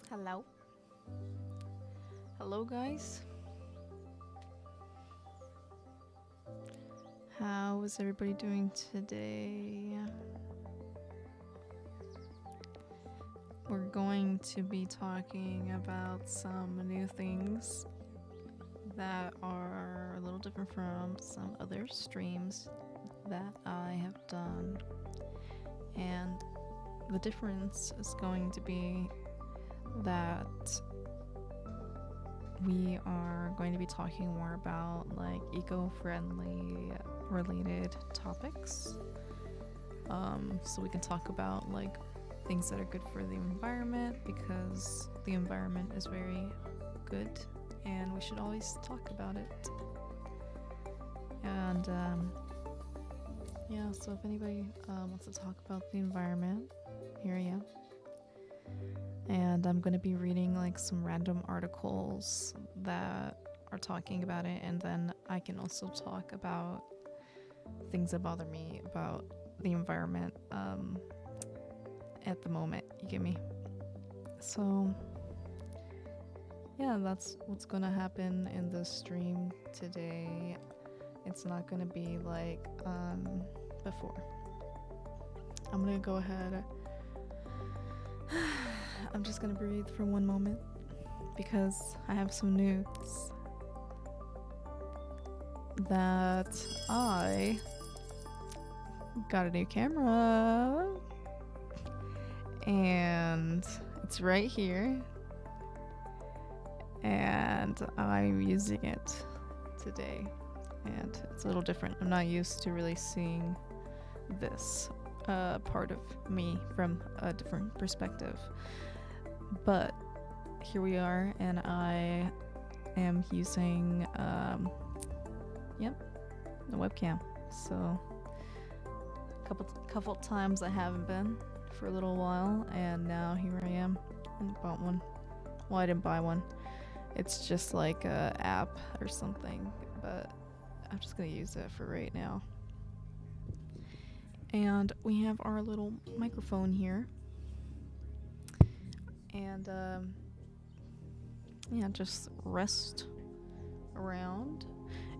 Hello. Hello, guys. How is everybody doing today? We're going to be talking about some new things that are a little different from some other streams that I have done. And the difference is going to be that we are going to be talking more about like eco-friendly related topics. So we can talk about like things that are good for the environment, because the environment is very good and we should always talk about it. And yeah, so if anybody wants to talk about the environment, here I am. And I'm going to be reading like some random articles that are talking about it, and then I can also talk about things that bother me about the environment at the moment. You get me? So yeah, that's what's going to happen in the stream today. It's not going to be like before. I'm going to go ahead. I'm just gonna breathe for one moment because I have some news that I got a new camera and it's right here and I'm using it today, and it's a little different. I'm not used to really seeing this part of me from a different perspective. But here we are, and I am using, the webcam. So couple times I haven't been for a little while, and now here I am. I bought one. Well, I didn't buy one. It's just like a app or something, but I'm just gonna use it for right now. And we have our little microphone here. And yeah, just rest around,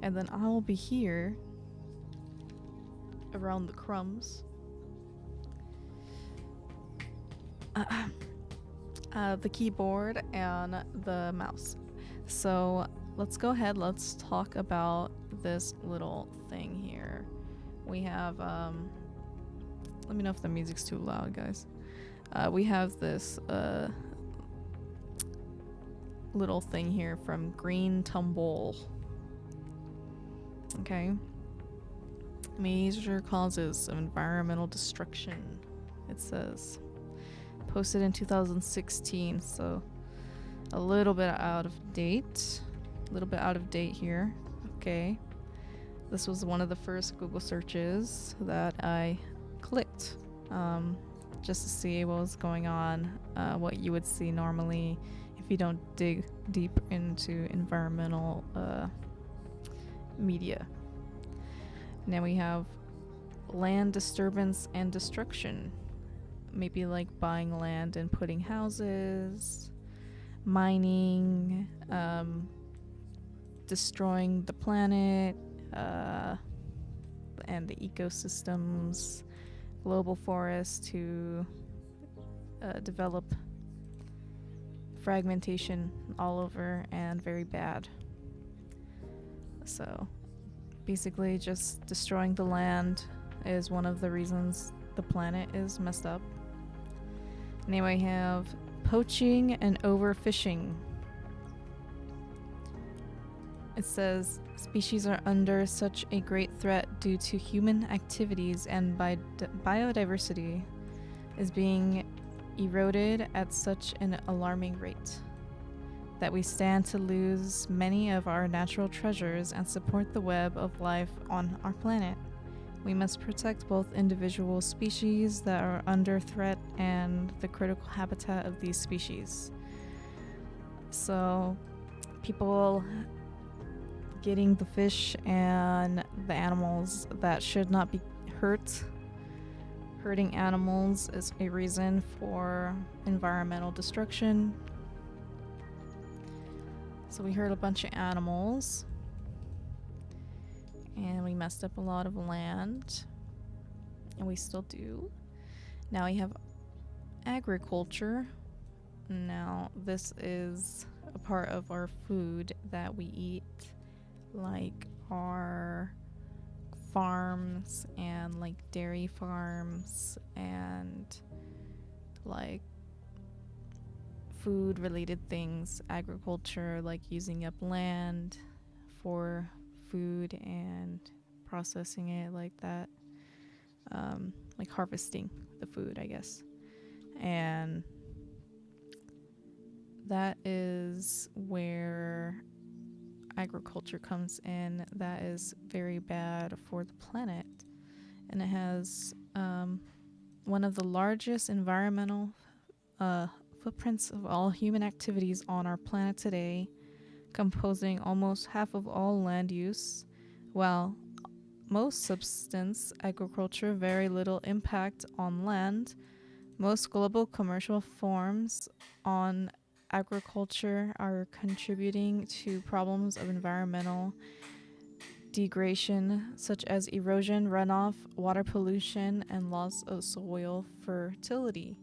and then I will be here around the crumbs. The keyboard and the mouse. So let's go ahead, let's talk about this little thing here. We have let me know if the music's too loud, guys. We have this little thing here from Green Tumble. Okay. Major causes of environmental destruction, it says. Posted in 2016, so a little bit out of date. A little bit out of date here. Okay. This was one of the first Google searches that I clicked. Just to see what was going on, what you would see normally if you don't dig deep into environmental media. Now we have land disturbance and destruction. Maybe like buying land and putting houses, mining, destroying the planet, and the ecosystems, global forests to develop fragmentation all over and very bad. So basically just destroying the land is one of the reasons the planet is messed up. Now we have poaching and overfishing. It says species are under such a great threat due to human activities, and biodiversity is being eroded at such an alarming rate that we stand to lose many of our natural treasures and support the web of life on our planet. We must protect both individual species that are under threat and the critical habitat of these species. So people getting the fish and the animals that should not be hurting animals is a reason for environmental destruction, So we hurt a bunch of animals. And we messed up a lot of land. And we still do. Now we have agriculture. Now this is a part of our food that we eat, like our farms and like dairy farms and like food related things, agriculture, like using up land for food and processing it like that, like harvesting the food, I guess. And that is where agriculture comes in. That is very bad for the planet, and it has one of the largest environmental footprints of all human activities on our planet today, composing almost half of all land use, while most subsistence agriculture very little impact on land. Most global commercial forms on agriculture are contributing to problems of environmental degradation such as erosion, runoff, water pollution, and loss of soil fertility.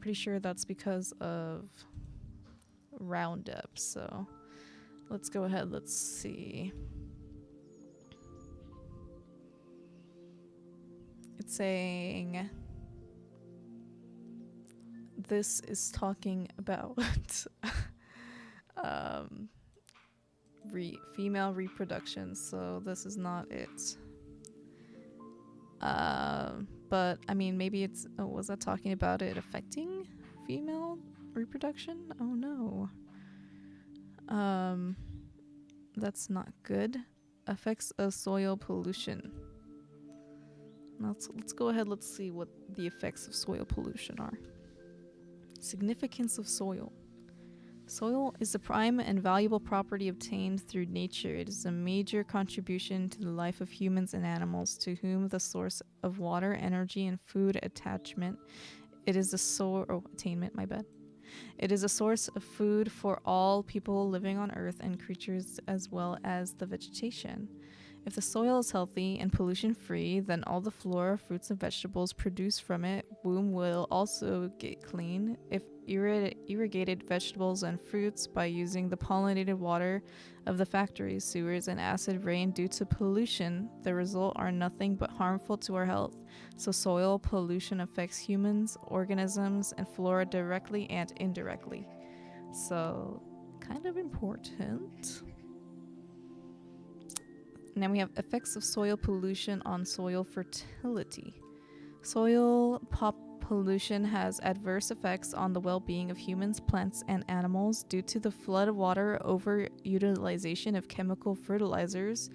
Pretty sure that's because of Roundup. So let's go ahead, let's see. It's saying this is talking about female reproduction, so this is not it. But I mean, maybe it's, was that talking about it affecting female reproduction? Oh no. That's not good. Effects of soil pollution. Let's go ahead, let's see what the effects of soil pollution are. Significance of soil. Soil is a prime and valuable property obtained through nature. It is a major contribution to the life of humans and animals, to whom the source of water, energy, and food attachment. It is a attainment, my bad. It is a source of food for all people living on Earth and creatures as well as the vegetation. If the soil is healthy and pollution-free, then all the flora, fruits, and vegetables produced from it will also get clean. If irrigated vegetables and fruits by using the pollinated water of the factories, sewers, and acid rain due to pollution, the result are nothing but harmful to our health. So soil pollution affects humans, organisms, and flora directly and indirectly. So, kind of important. Now we have effects of soil pollution on soil fertility. Soil pollution has adverse effects on the well-being of humans, plants, and animals due to the flood of water, overutilization of chemical fertilizers,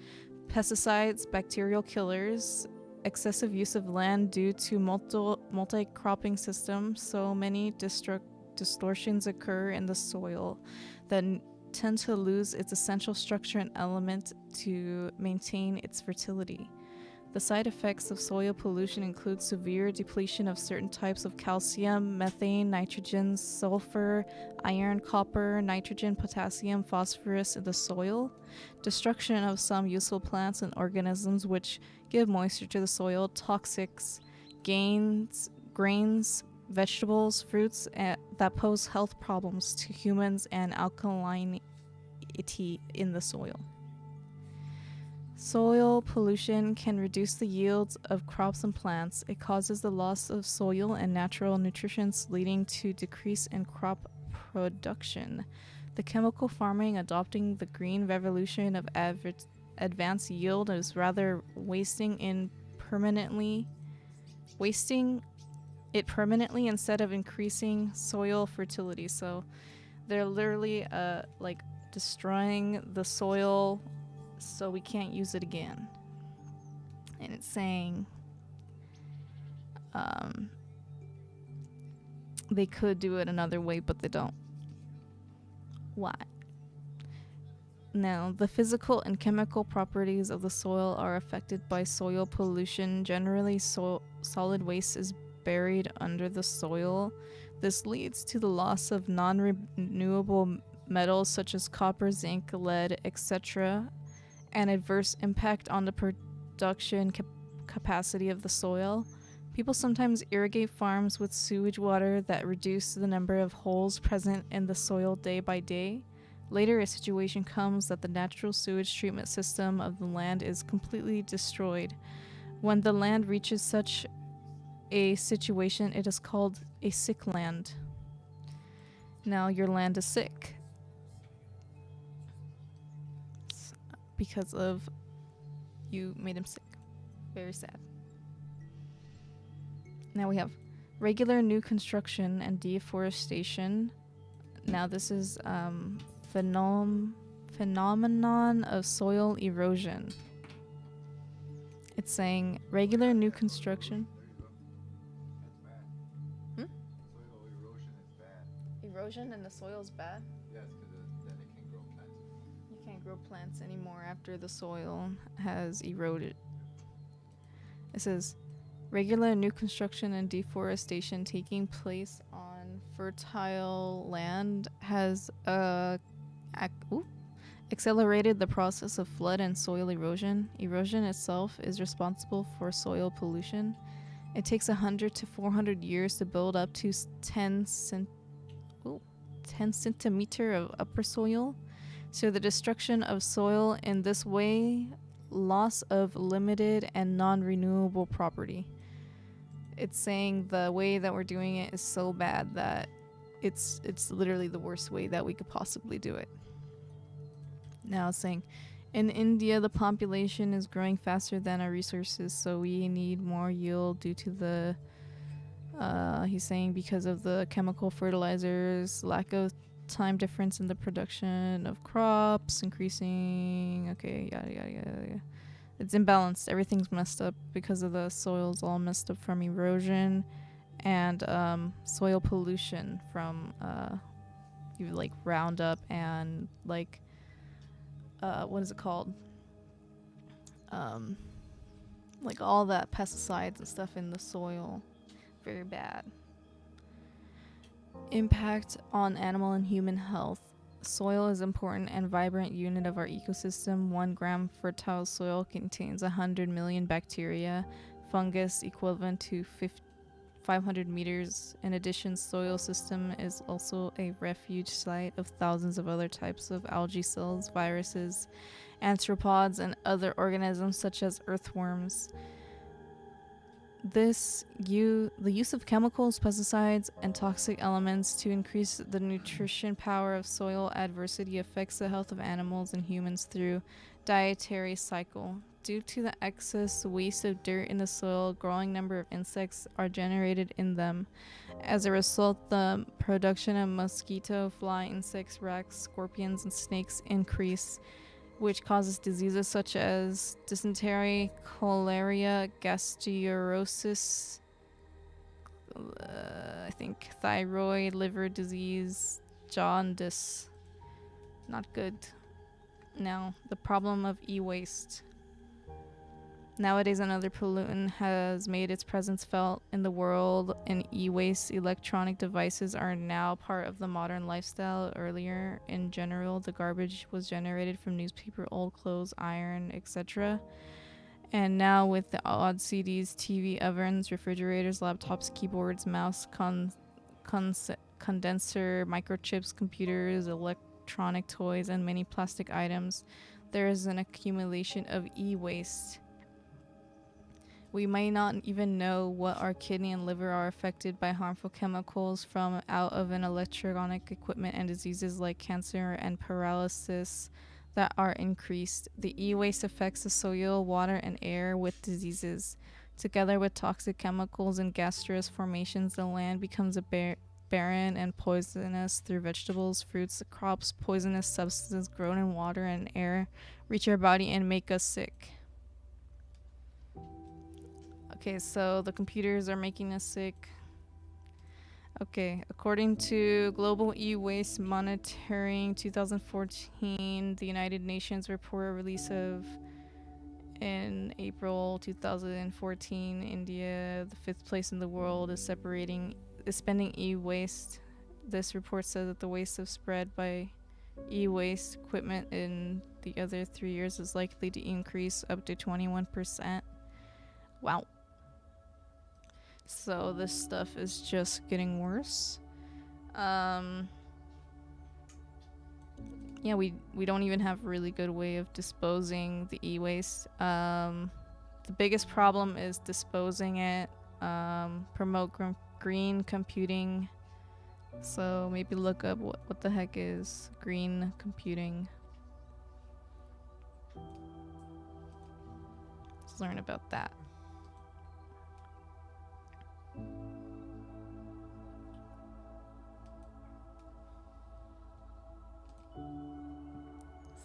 pesticides, bacterial killers, excessive use of land due to multi-cropping systems. So many distortions occur in the soil that tend to lose its essential structure and element to maintain its fertility. The side effects of soil pollution include severe depletion of certain types of calcium, methane, nitrogen, sulfur, iron, copper, nitrogen, potassium, phosphorus in the soil, destruction of some useful plants and organisms which give moisture to the soil, toxics, grains, vegetables, fruits that pose health problems to humans, and alkalinity in the soil. Soil pollution can reduce the yields of crops and plants. It causes the loss of soil and natural nutrients, leading to decrease in crop production. The chemical farming adopting the green revolution of advanced yield is rather wasting it permanently instead of increasing soil fertility. So they're literally like destroying the soil so we can't use it again. And it's saying they could do it another way, but they don't. Why? Now, the physical and chemical properties of the soil are affected by soil pollution. Generally, solid waste is buried under the soil. This leads to the loss of non-renewable metals such as copper, zinc, lead, etc., and adverse impact on the production capacity of the soil. People sometimes irrigate farms with sewage water that reduce the number of holes present in the soil day by day. Later, a situation comes that the natural sewage treatment system of the land is completely destroyed. When the land reaches such a situation, it is called a sick land. Now your land is sick because of you made him sick. Very sad. Now we have regular new construction and deforestation. Now this is phenomenon of soil erosion. It's saying regular new construction. Soil erosion is bad. Erosion in the soil is bad? Yes, because then it can grow plants. You can't grow plants anymore after the soil has eroded. It says regular new construction and deforestation taking place on fertile land has accelerated the process of flood and soil erosion. Erosion itself is responsible for soil pollution. It takes 100 to 400 years to build up to 10 centimeter of upper soil. So the destruction of soil in this way, loss of limited and non-renewable property. It's saying the way that we're doing it is so bad that it's literally the worst way that we could possibly do it. Now it's saying, in India, the population is growing faster than our resources, so we need more yield due to the, he's saying because of the chemical fertilizers, lack of time difference in the production of crops, increasing, okay, yada, yada, yada, yada. It's imbalanced. Everything's messed up because of the soil's all messed up from erosion and soil pollution from like Roundup and like what is it called? Like all that pesticides and stuff in the soil. Very bad. Impact on animal and human health. Soil is an important and vibrant unit of our ecosystem. 1 gram fertile soil contains 100 million bacteria, fungus equivalent to 500 meters. In addition, soil system is also a refuge site of thousands of other types of algae cells, viruses, arthropods, and other organisms such as earthworms. The use of chemicals, pesticides, and toxic elements to increase the nutrition power of soil adversity affects the health of animals and humans through dietary cycle. Due to the excess waste of dirt in the soil, a growing number of insects are generated in them. As a result, the production of mosquito, fly, insects, rats, scorpions, and snakes increase, which causes diseases such as dysentery, cholera, gastroschisis, I think thyroid, liver disease, jaundice. Not good. Now, the problem of e-waste. Nowadays, another pollutant has made its presence felt in the world, and e-waste electronic devices are now part of the modern lifestyle. Earlier, in general, the garbage was generated from newspaper, old clothes, iron, etc. And now with the odd CDs, TV, ovens, refrigerators, laptops, keyboards, mouse, condenser, microchips, computers, electronic toys, and many plastic items, there is an accumulation of e-waste. We may not even know what our kidney and liver are affected by harmful chemicals from out of an electronic equipment, and diseases like cancer and paralysis that are increased. The e-waste affects the soil, water, and air with diseases. Together with toxic chemicals and gaseous formations, the land becomes a barren and poisonous through vegetables, fruits, crops. Poisonous substances grown in water and air reach our body and make us sick. Okay, so the computers are making us sick. Okay, according to Global E-Waste Monitoring 2014, the United Nations report release of in April 2014, India, the 5th place in the world, is spending e-waste. This report says that the waste of spread by e-waste equipment in the other 3 years is likely to increase up to 21%. Wow. So this stuff is just getting worse. Yeah, we don't even have a really good way of disposing the e-waste. The biggest problem is disposing it. Promote green computing. So maybe look up what the heck is green computing. Let's learn about that.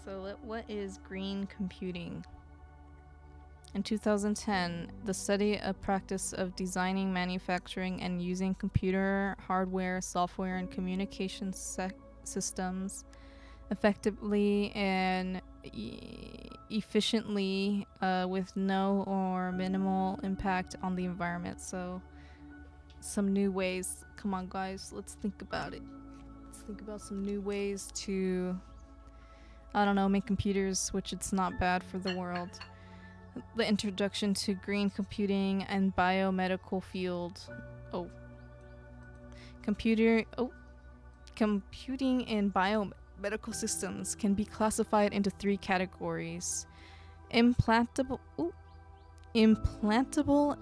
So what is green computing? In 2010, the study of practice of designing, manufacturing, and using computer hardware, software, and communication systems effectively and efficiently with no or minimal impact on the environment. So some new ways. Come on, guys, let's think about it. Let's think about some new ways to, I don't know, make computers which it's not bad for the world. The introduction to green computing and biomedical field. Computing in biomedical systems can be classified into 3 categories: implantable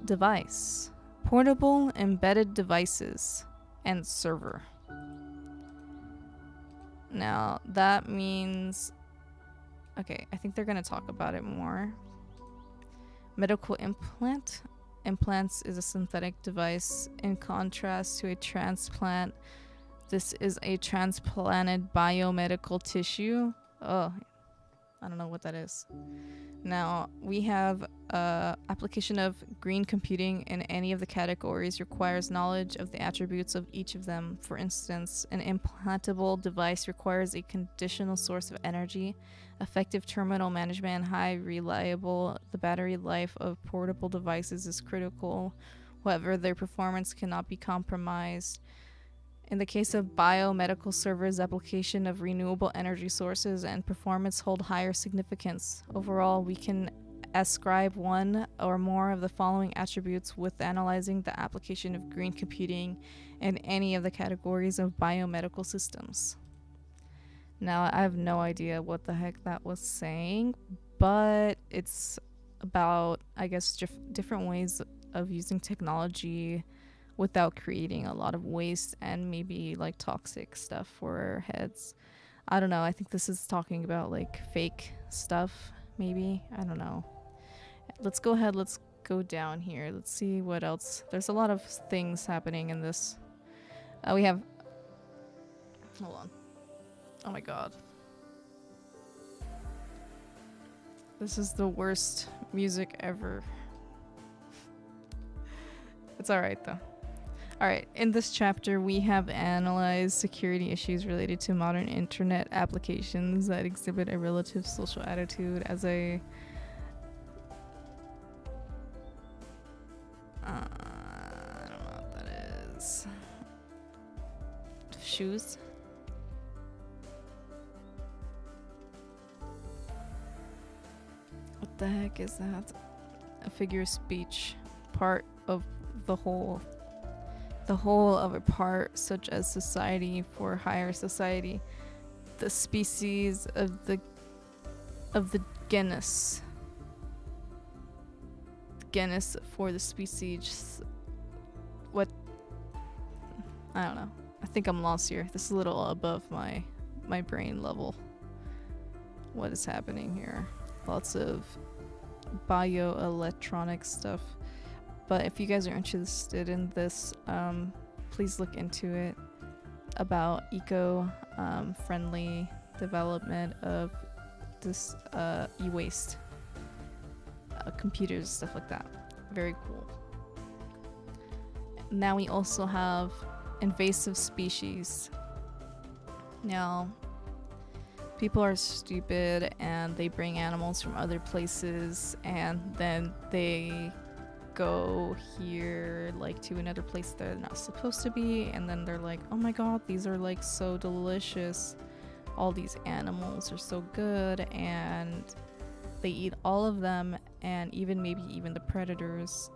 device, portable embedded devices, and server. Now that means, okay, I think they're gonna talk about it more. Medical implants is a synthetic device. In contrast to a transplant, this is a transplanted biomedical tissue. Oh, I don't know what that is. Now, we have application of green computing in any of the categories requires knowledge of the attributes of each of them. For instance, an implantable device requires a conditional source of energy, effective terminal management, and high reliable. The battery life of portable devices is critical. However, their performance cannot be compromised. In the case of biomedical servers, application of renewable energy sources and performance hold higher significance. Overall, we can ascribe one or more of the following attributes with analyzing the application of green computing in any of the categories of biomedical systems. Now, I have no idea what the heck that was saying, but it's about, I guess, different ways of using technology without creating a lot of waste and maybe like toxic stuff for our heads. I don't know. I think this is talking about like fake stuff, maybe. I don't know. Let's go ahead. Let's go down here. Let's see what else. There's a lot of things happening in this. We have... Hold on. Oh my god. This is the worst music ever. It's alright though. Alright, in this chapter we have analyzed security issues related to modern internet applications that exhibit a relative social attitude as a... I don't know what that is. Shoes? What the heck is that? A figure of speech. Part of the whole. The whole of a part, such as society for higher society. The species of the genus. Genus for the species. What? I don't know. I think I'm lost here. This is a little above my brain level. What is happening here? Lots of bioelectronic stuff. But if you guys are interested in this, please look into it about eco-friendly development of this e-waste, computers, stuff like that. Very cool. Now we also have invasive species. Now, people are stupid and they bring animals from other places and then they go here like to another place they're not supposed to be, and then they're like, oh my god, these are like so delicious, all these animals are so good and they eat all of them, and even the predators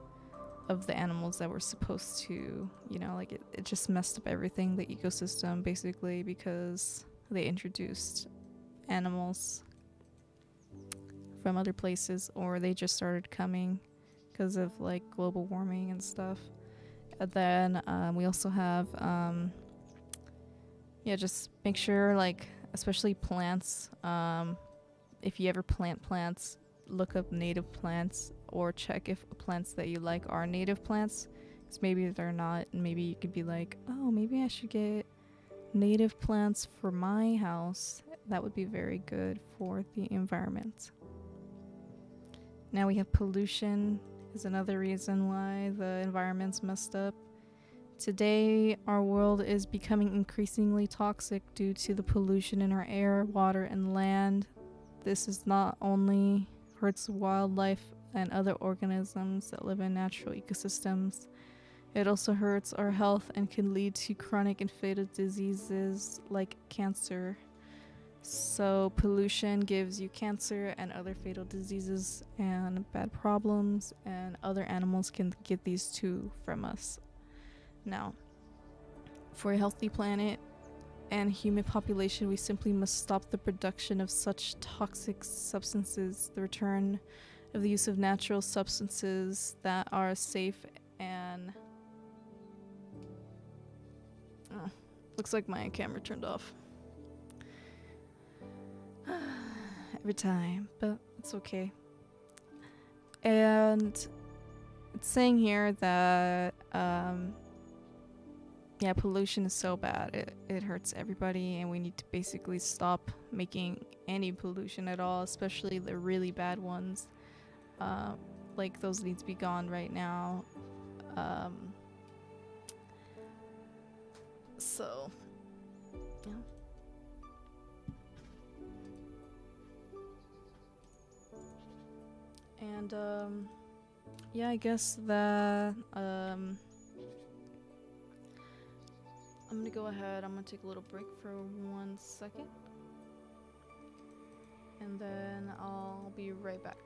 of the animals that were supposed to, like it just messed up everything, the ecosystem, basically, because they introduced animals from other places, or they just started coming because of like global warming and stuff. And then we also have just make sure, like, especially plants, if you ever plant plants, look up native plants or check if plants that you like are native plants, because maybe they're not, and maybe you could be like, oh, maybe I should get native plants for my house. That would be very good for the environment. Now we have pollution is another reason why the environment's messed up. Today, our world is becoming increasingly toxic due to the pollution in our air, water, and land. This is not only hurts wildlife and other organisms that live in natural ecosystems, it also hurts our health and can lead to chronic and fatal diseases like cancer. So pollution gives you cancer and other fatal diseases and bad problems, and other animals can get these too from us. Now, for a healthy planet and human population, we simply must stop the production of such toxic substances, the return of the use of natural substances that are safe and... Oh, looks like my camera turned off. Every time, but it's okay. And it's saying here that pollution is so bad, it hurts everybody, and we need to basically stop making any pollution at all, especially the really bad ones. Like, those need to be gone right now. So yeah. And I guess that I'm gonna go ahead. I'm gonna take a little break for 1 second, and then I'll be right back.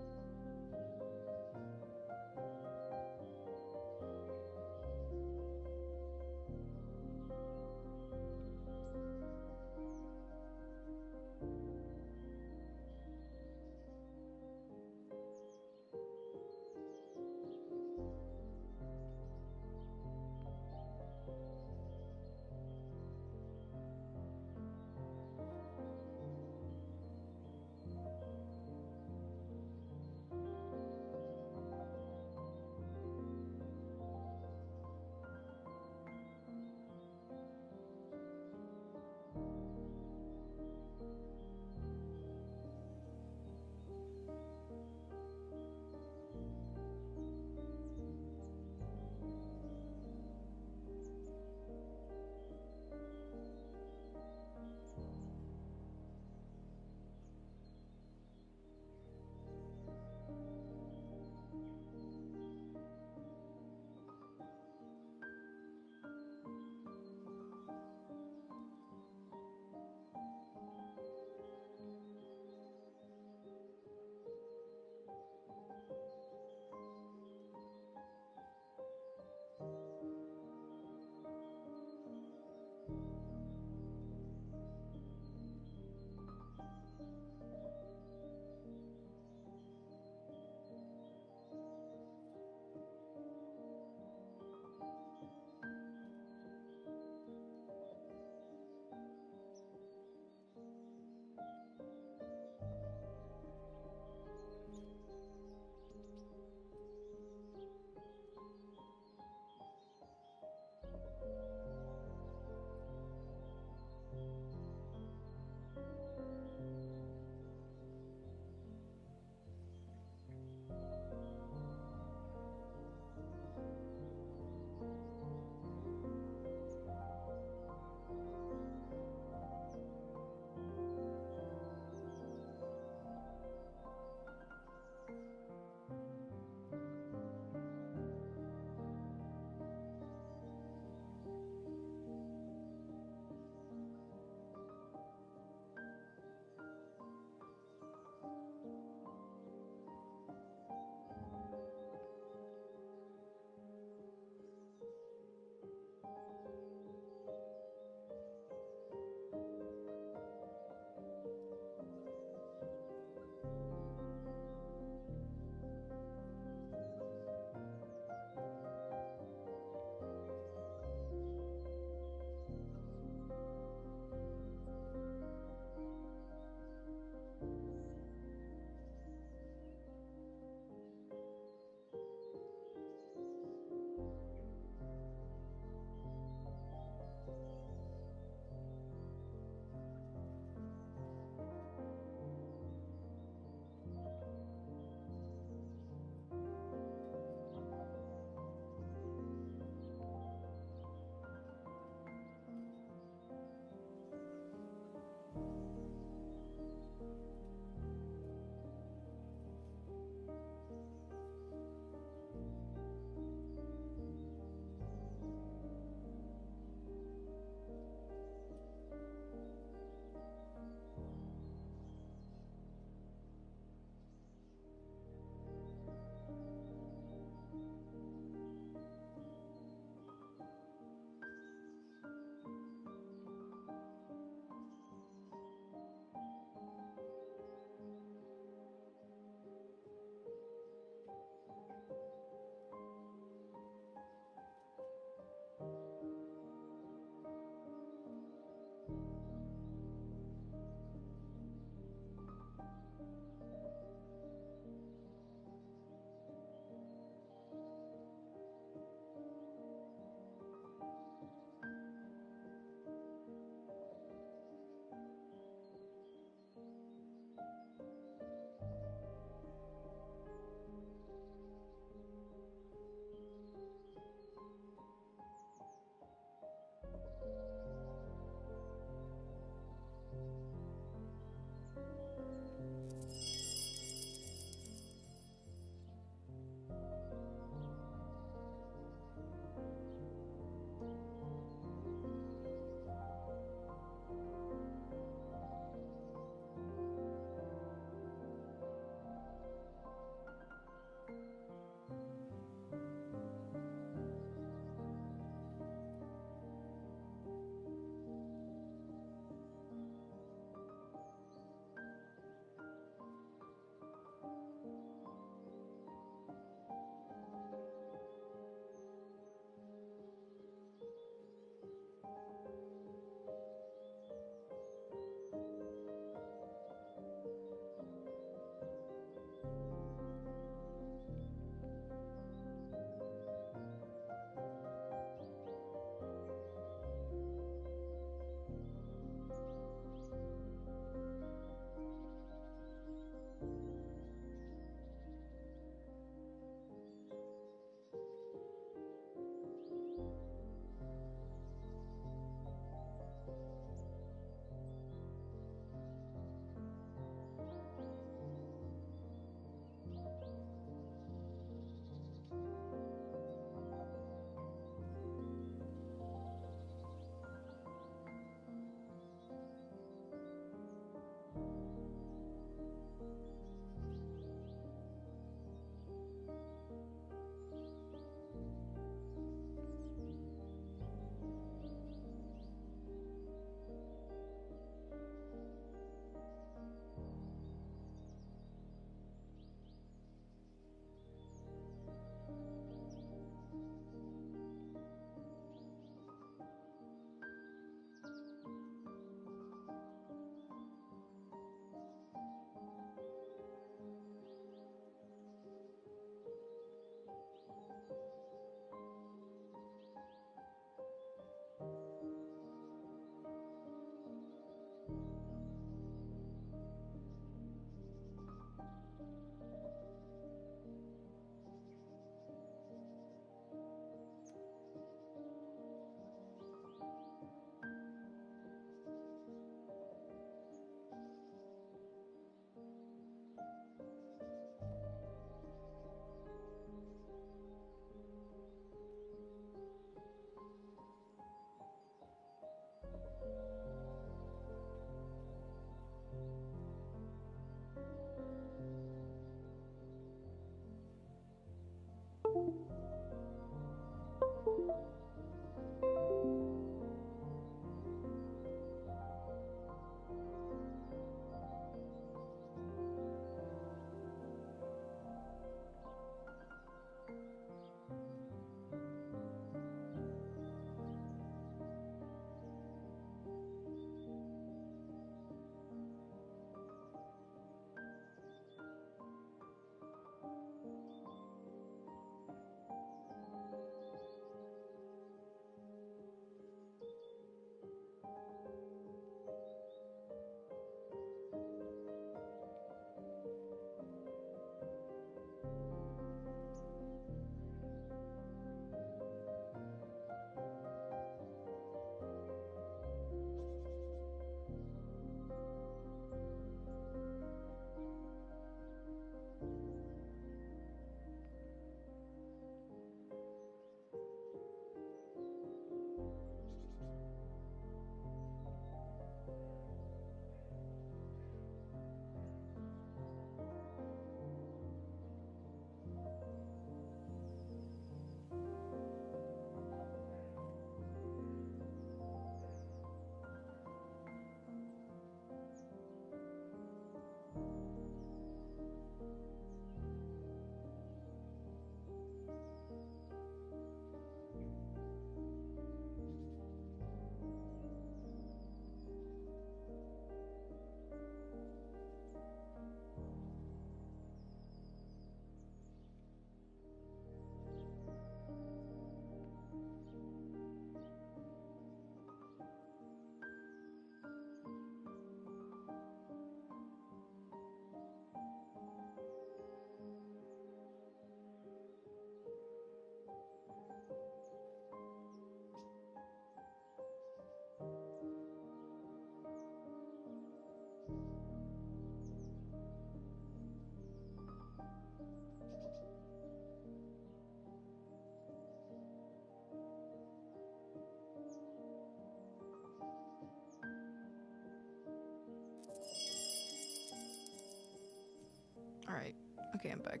Alright. Okay, I'm back.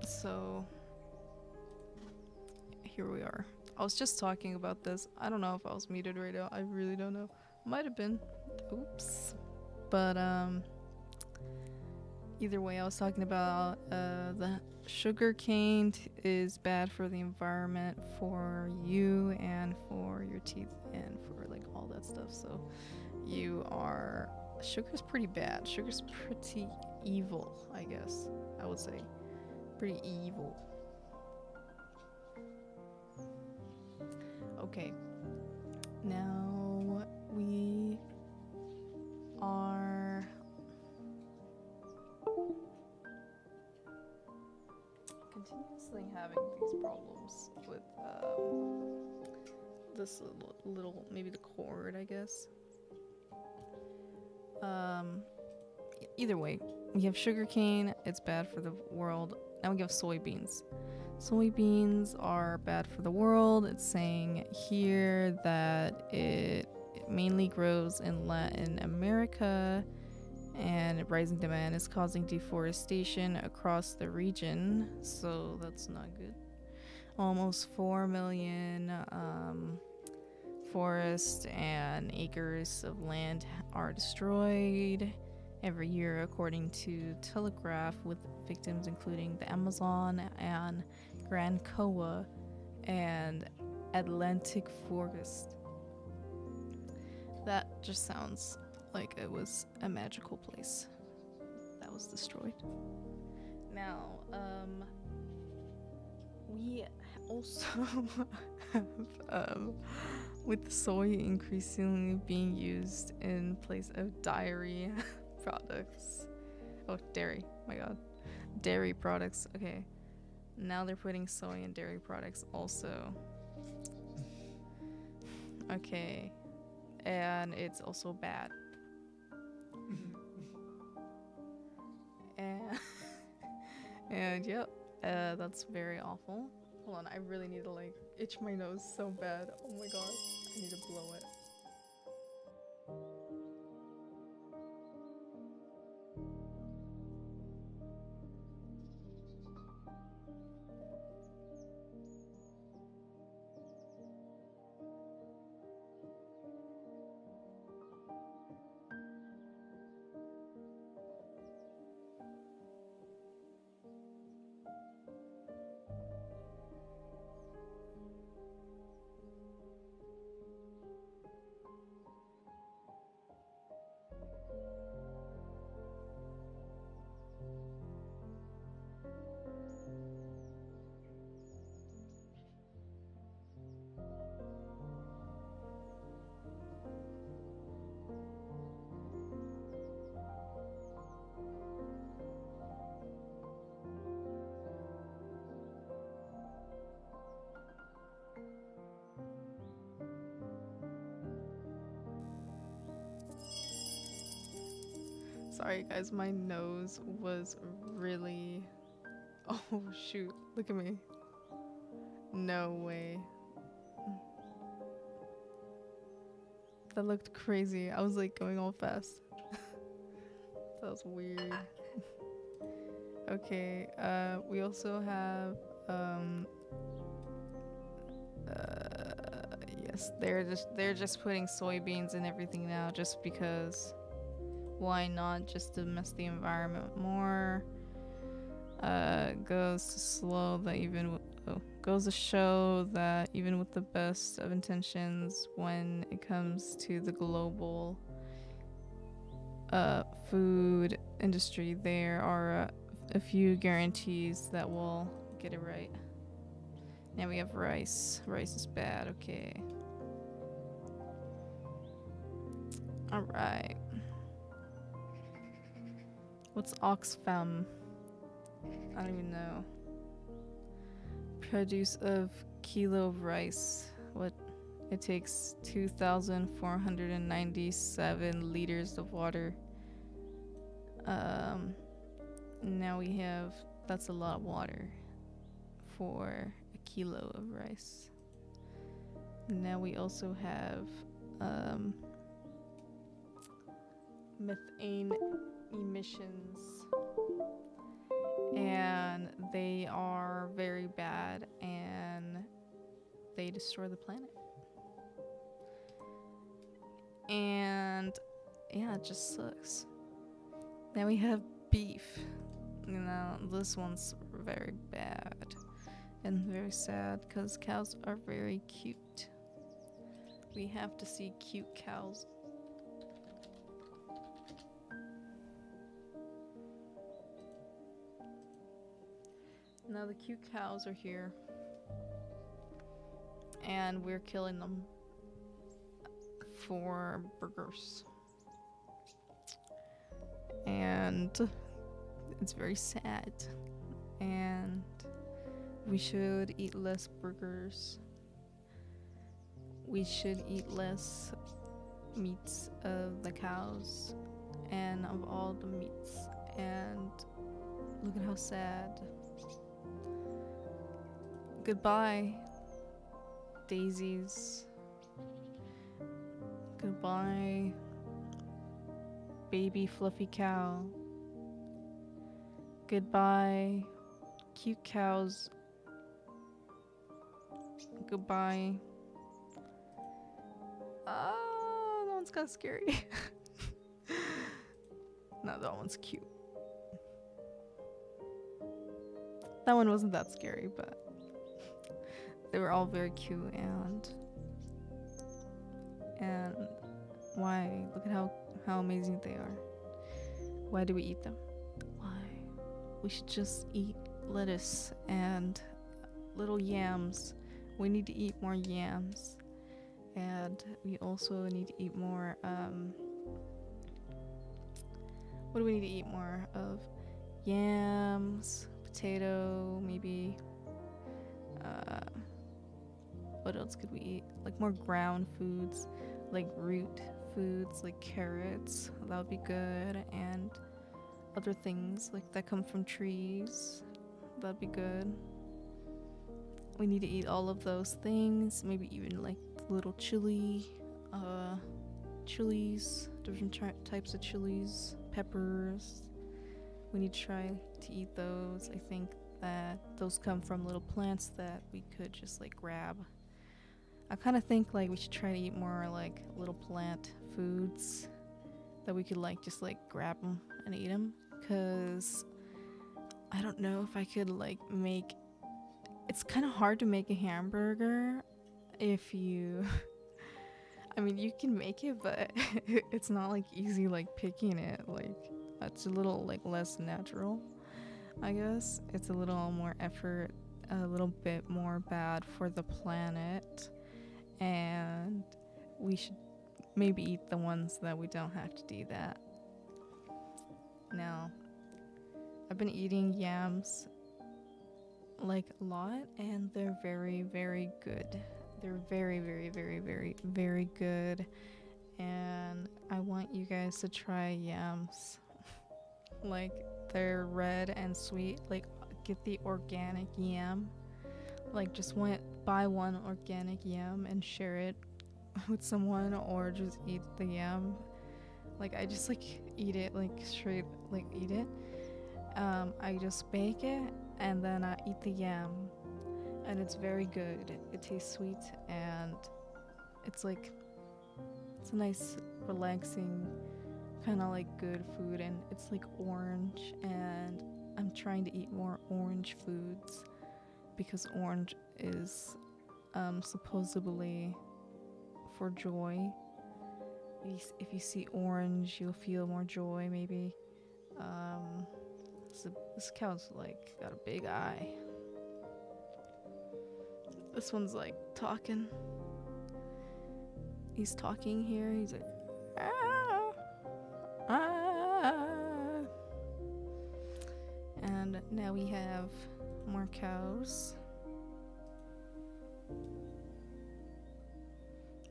So, here we are. I was just talking about this. I don't know if I was muted right now. I really don't know. Might have been. Oops. But, either way, I was talking about the sugar cane is bad for the environment, for you, and for your teeth, and for like all that stuff. So sugar's pretty bad. Sugar's pretty evil, I guess I would say. Pretty evil. Okay. Now we are continuously having these problems with this little maybe the cord, I guess. Either way, we have sugarcane, it's bad for the world. Now we have soybeans. Soybeans are bad for the world. It's saying here that it mainly grows in Latin America, and rising demand is causing deforestation across the region, so that's not good. Almost 4 million forests and acres of land are destroyed every year, according to Telegraph, with victims including the Amazon and Grand Coa and Atlantic Forest. That just sounds like it was a magical place that was destroyed. Now, we also have, with soy increasingly being used in place of dairy products. Oh, dairy. My god. Dairy products. Okay. Now they're putting soy in dairy products also. Okay. And it's also bad. And yep, that's very awful. Hold on, I really need to like itch my nose so bad. Oh my god, I need to blow it. Sorry guys, my nose was really... Oh shoot, look at me. No way. That looked crazy. I was like going all fast. That was weird. Okay, we also have, yes, they're just putting soybeans in everything now just because. Why not, just to mess the environment more? Goes to show that even with the best of intentions, when it comes to the global food industry, there are a few guarantees that will get it right. Now we have rice. Rice is bad. Okay. All right. What's Oxfam? I don't even know. Produce of kilo of rice. What? It takes 2,497 liters of water. Now we have, that's a lot of water for a kilo of rice. Now we also have methane emissions. they are very bad and they destroy the planet. And yeah, it just sucks. Then we have beef. You know, this one's very bad and very sad because cows are very cute. We have to see cute cows. Now the cute cows are here. And we're killing them for burgers. And it's very sad. And we should eat less burgers. We should eat less meats of the cows and of all the meats. And look at how sad. Goodbye, daisies. Goodbye, baby fluffy cow. Goodbye, cute cows. Goodbye. Oh, that one's kind of scary. No, that one's cute. That one wasn't that scary, but they were all very cute and why? Look at how amazing they are. Why do we eat them? Why? We should just eat lettuce and little yams. We need to eat more yams. And we also need to eat more, what do we need to eat more of? Yams, potato, maybe. What else could we eat? Like more ground foods, like root foods, like carrots. That would be good. And other things like that come from trees. That'd be good. We need to eat all of those things. Maybe even like little chilies, different types of chilies, peppers. We need to try to eat those. I think that those come from little plants that we could just like grab. I kind of think like we should try to eat more like little plant foods that we could like just like grab them and eat them, because I don't know if I could like make, it's kind of hard to make a hamburger if you I mean you can make it, but it's not like easy like picking it. Like it's a little like less natural, I guess. It's a little more effort, a little bit more bad for the planet, and we should maybe eat the ones that we don't have to do that. Now, I've been eating yams like a lot, and they're very, very good. They're very, very, very, very, very good, and I want you guys to try yams. Like, they're red and sweet. Like, get the organic yam. Like, just buy one organic yam and share it with someone, or just eat the yam. Like, I just like eat it like straight, like eat it. I just bake it and then I eat the yam, and it's very good. It tastes sweet, and it's like, it's a nice relaxing kind of like good food, and it's like orange, and I'm trying to eat more orange foods because orange is supposedly for joy. If you see orange, you'll feel more joy, maybe. So this cow's like got a big eye. This one's like talking. He's talking here. He's like, ah, ah. And now we have more cows.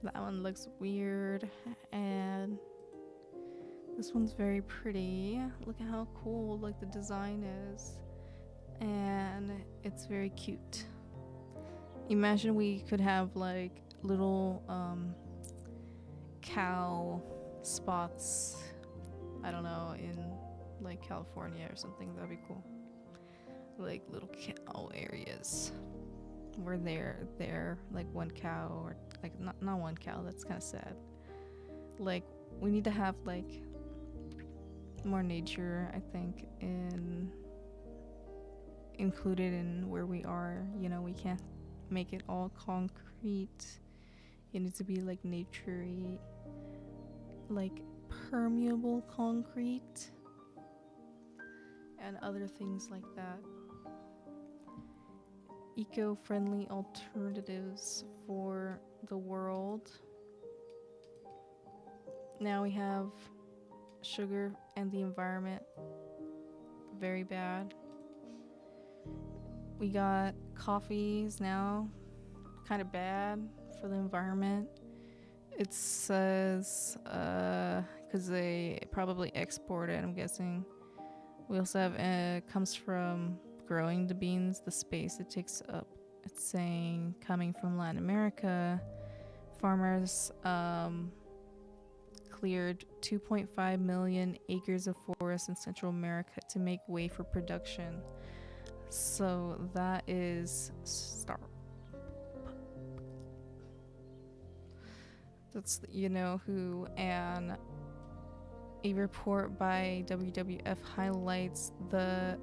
That one looks weird, and this one's very pretty. Look at how cool like the design is, and it's very cute. Imagine we could have like little cow spots, I don't know, in like California or something. That'd be cool. like little cow areas where they're like one cow, or like not one cow. That's kind of sad. Like we need to have like more nature, I think, included in where we are. You know, we can't make it all concrete. It needs to be like naturey, like permeable concrete and other things like that. Eco-friendly alternatives for the world. Now we have sugar and the environment. Very bad. We got coffees now. Kind of bad for the environment. It says, because they probably export it, I'm guessing. We also have, comes from growing the beans, the space it takes up. It's saying coming from Latin America, farmers cleared 2.5 million acres of forest in Central America to make way for production. So that is that's you know who, and a report by WWF highlights the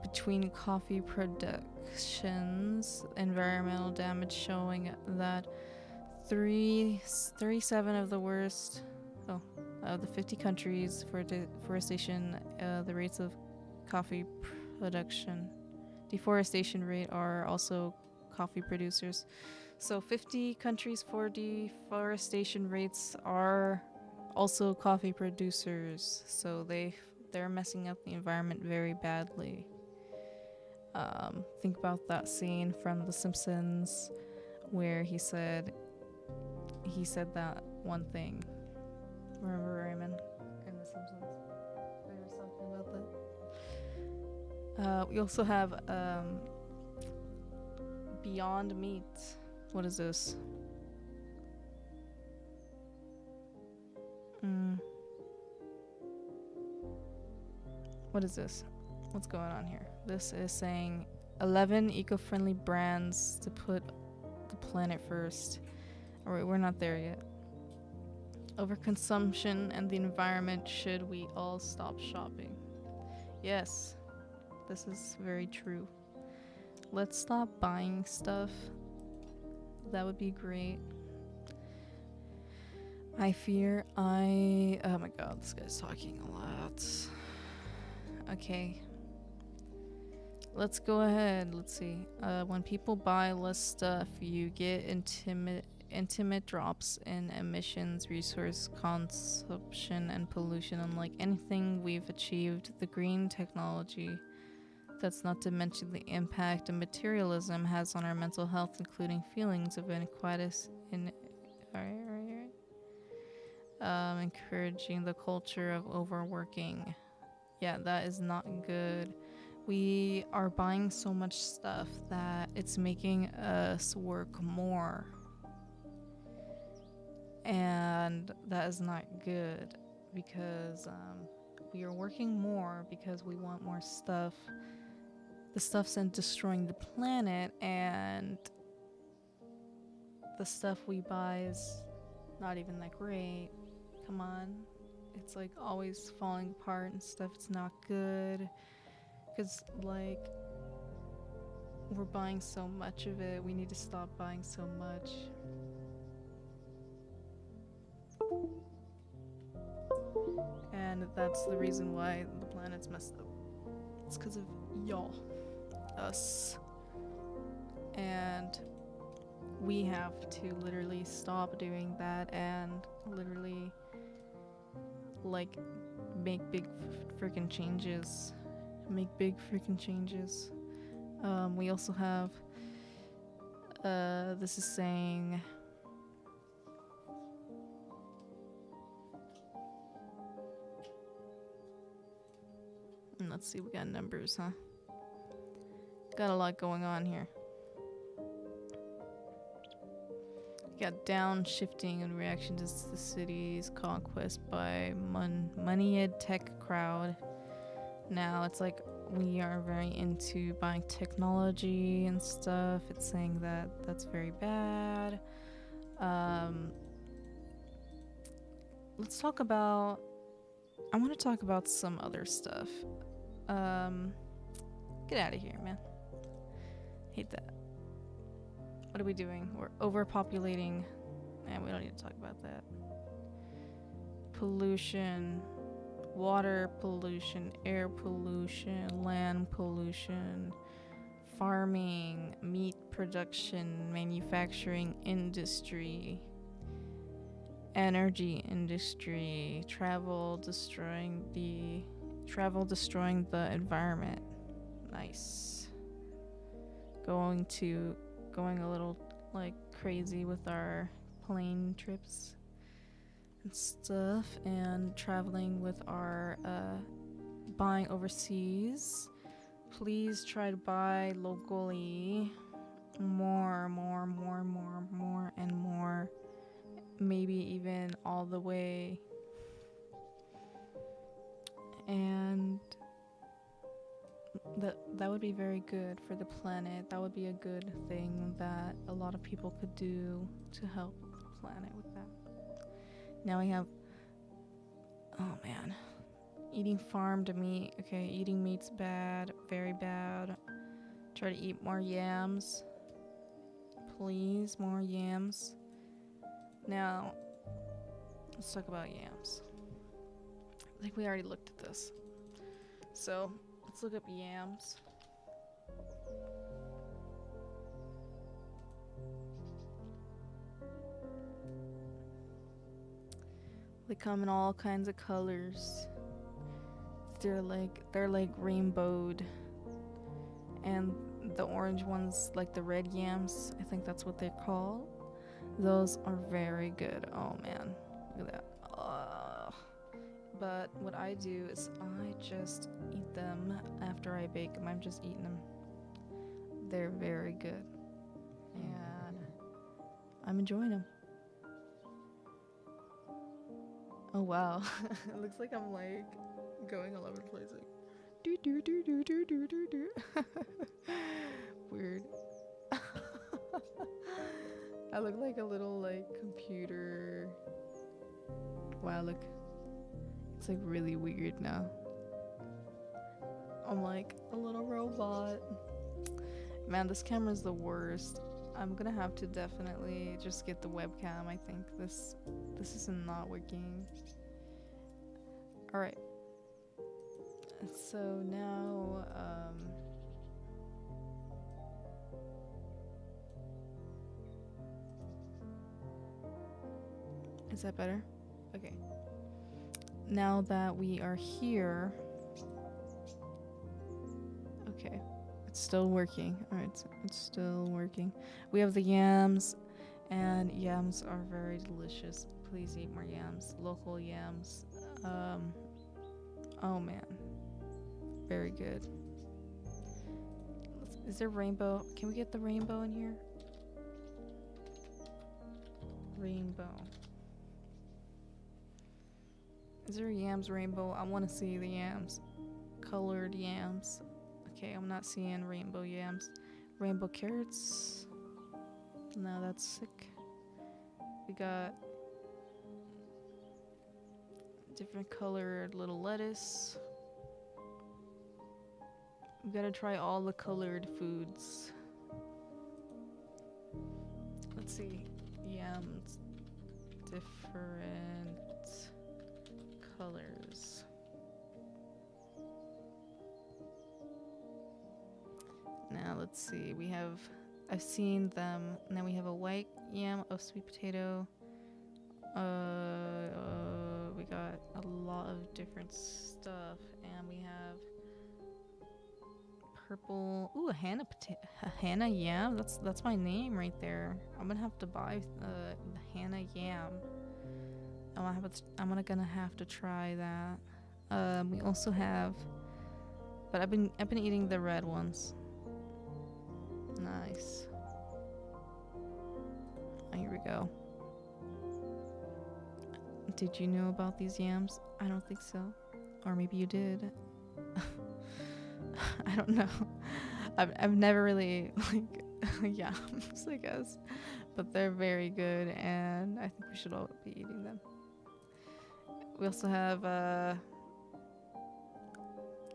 between coffee productions environmental damage, showing that 37 of the worst of the 50 countries for deforestation, the rates of coffee deforestation rate are also coffee producers. So 50 countries for deforestation rates are also coffee producers. So they're messing up the environment very badly. Think about that scene from The Simpsons where he said that one thing. Remember Raymond in The Simpsons? They were talking about that. We also have Beyond Meat. What is this? What is this? What's going on here? This is saying 11 eco-friendly brands to put the planet first. Alright, we're not there yet. Overconsumption and the environment. Should we all stop shopping? Yes, this is very true. Let's stop buying stuff. That would be great. I fear oh my god, this guy's talking a lot. Okay. Let's go ahead. Let's see. When people buy less stuff, you get intimate drops in emissions, resource consumption, and pollution. Unlike anything we've achieved, the green technology. That's not to mention the impact of materialism has on our mental health, including feelings of inequality. Encouraging the culture of overworking. Yeah, that is not good. We are buying so much stuff that it's making us work more. And that is not good because we are working more because we want more stuff. The stuff's destroying the planet, and the stuff we buy is not even that great. Come on. It's like always falling apart and stuff. It's not good. Because, like, we're buying so much of it. We need to stop buying so much. And that's the reason why the planet's messed up. It's because of y'all. Us. And we have to literally stop doing that and literally, like, make big freaking changes. We also have this is saying let's see, we got numbers, huh? Got a lot going on here. Got downshifting in reaction to the city's conquest by moneyed tech crowd. now it's like we are very into buying technology and stuff. It's saying that that's very bad. Let's talk about, I want to talk about some other stuff. Get out of here, man. Hate that. What are we doing? We're overpopulating. And we don't need to talk about that. Pollution, water pollution, air pollution, land pollution, farming, meat production, manufacturing industry, energy industry, travel destroying the environment. Nice. Going a little like crazy with our plane trips and stuff, and traveling with our buying overseas. Please try to buy locally more and more, maybe even all the way. And that would be very good for the planet. That would be a good thing that a lot of people could do to help the planet with that. Now we have, oh man, eating farmed meat. Okay, eating meat's bad, very bad. Try to eat more yams. Please, more yams. Now, let's talk about yams. I think we already looked at this. So, let's look up yams. They come in all kinds of colors. They're like rainbowed. And the orange ones, like the red yams, I think that's what they're called. Those are very good. Oh man, look at that. But what I do is I just eat them after I bake them. I'm just eating them. They're very good. And I'm enjoying them. Oh wow. It looks like I'm like going all over the place. Like, do do do do do do do do. Weird. I look like a little like computer. Wow, look. It's like really weird now. I'm like a little robot. Man, this camera's the worst. I'm gonna have to definitely just get the webcam. I think this is not working. Alright. So now, is that better? Okay. Now that we are here, okay, it's still working. All right, it's still working. We have the yams, and yams are very delicious. Please eat more yams, local yams. Oh man, very good. Is there rainbow? Can we get the rainbow in here? Rainbow. Is there yams rainbow? I want to see the yams. Colored yams. Okay, I'm not seeing rainbow yams. Rainbow carrots. No, that's sick. We got different colored little lettuce. We gotta try all the colored foods. Let's see. Yams. Different colors. Now let's see. I've seen them. Now we have a white yam, a sweet potato. We got a lot of different stuff, and we have purple. Ooh, a Hannah yam. That's my name right there. I'm gonna have to buy the Hannah yam. I'm gonna have to try that. We also have, but I've been eating the red ones. Nice. Oh, here we go. Did you know about these yams? I don't think so. Or maybe you did. I don't know. I've never really like yams, I guess, but they're very good, and I think we should all be eating them. We also have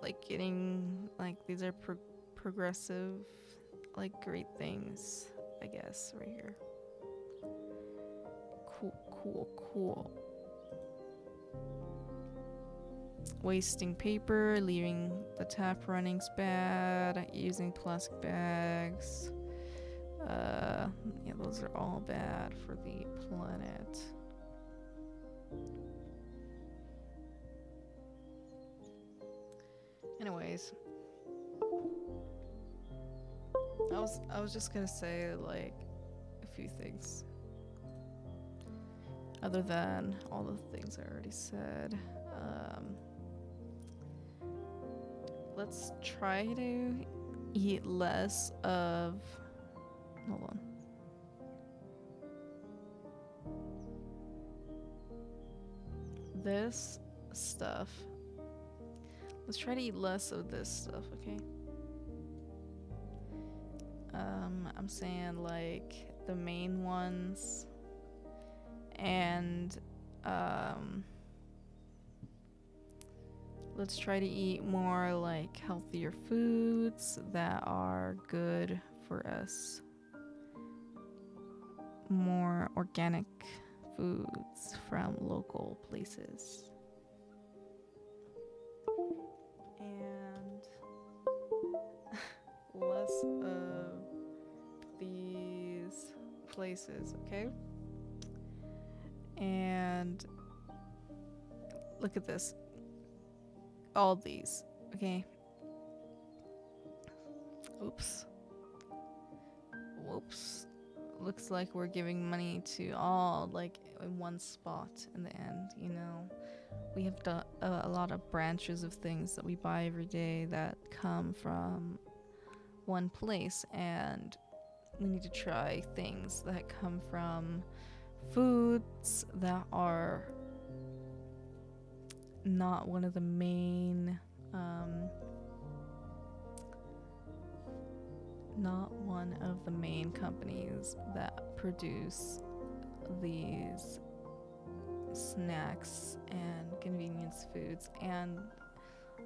like getting like these are progressive, like great things, I guess, right here. Cool. Wasting paper, leaving the tap running's bad, using plastic bags. Yeah, those are all bad for the planet. Anyways, I was just gonna say like a few things other than all the things I already said. Let's try to eat less of. Hold on. This stuff. Let's try to eat less of this stuff, okay? I'm saying like the main ones, and let's try to eat more like healthier foods that are good for us. More organic foods from local places. And less of these places, okay? And look at this. All these, okay? Oops. Whoops. Looks like we're giving money to all, like, in one spot in the end, you know? We have a lot of branches of things that we buy every day that come from one place, and we need to try things that come from foods that are not one of the main companies that produce these snacks and convenience foods, and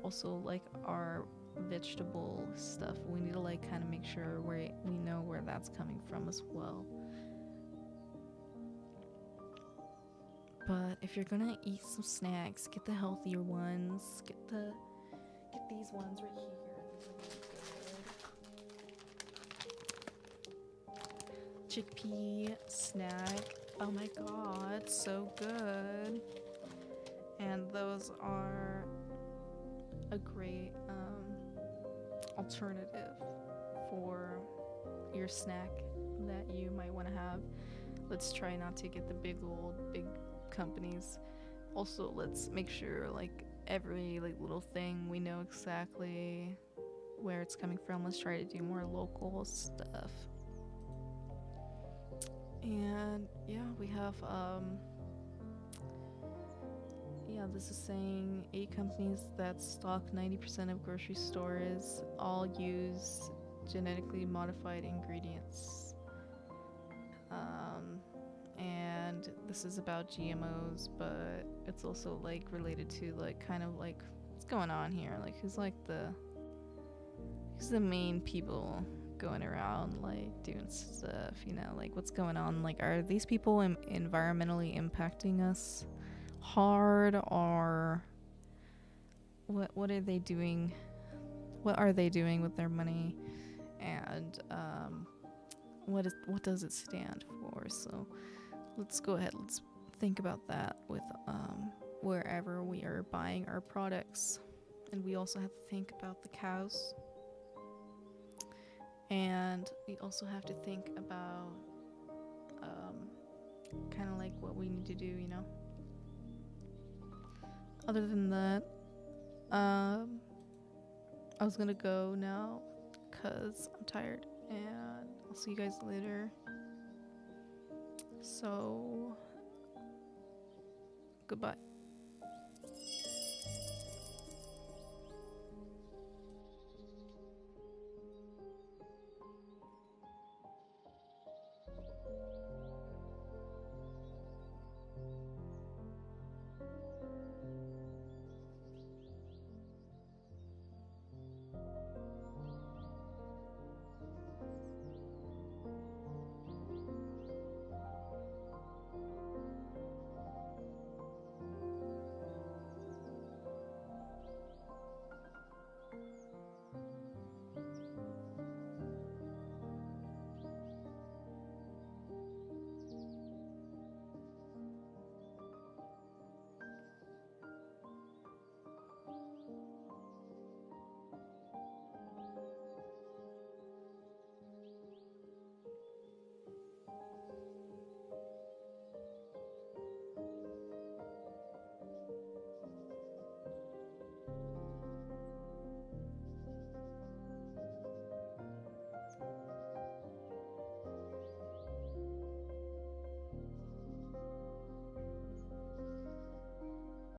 also like our vegetable stuff. We need to like kind of make sure we know where that's coming from as well. But if you're gonna eat some snacks, get the healthier ones. Get these ones right here. Chickpea snack. Oh my god, so good. And those are a great alternative for your snack that you might want to have. Let's try not to get the big companies. Also, let's make sure like every like little thing we know exactly where it's coming from. Let's try to do more local stuff. And yeah, we have this is saying 8 companies that stock 90% of grocery stores all use genetically modified ingredients. And this is about GMOs, but it's also like related to like kind of like what's going on here, like who's the main people going around like doing stuff, you know, like what's going on, like are these people environmentally impacting us hard, or what are they doing with their money, and what does it stand for? So let's go ahead, let's think about that with wherever we are buying our products. And we also have to think about the cows, and we also have to think about kind of like what we need to do, you know. Other than that, I was gonna go now because I'm tired, and I'll see you guys later. So, goodbye.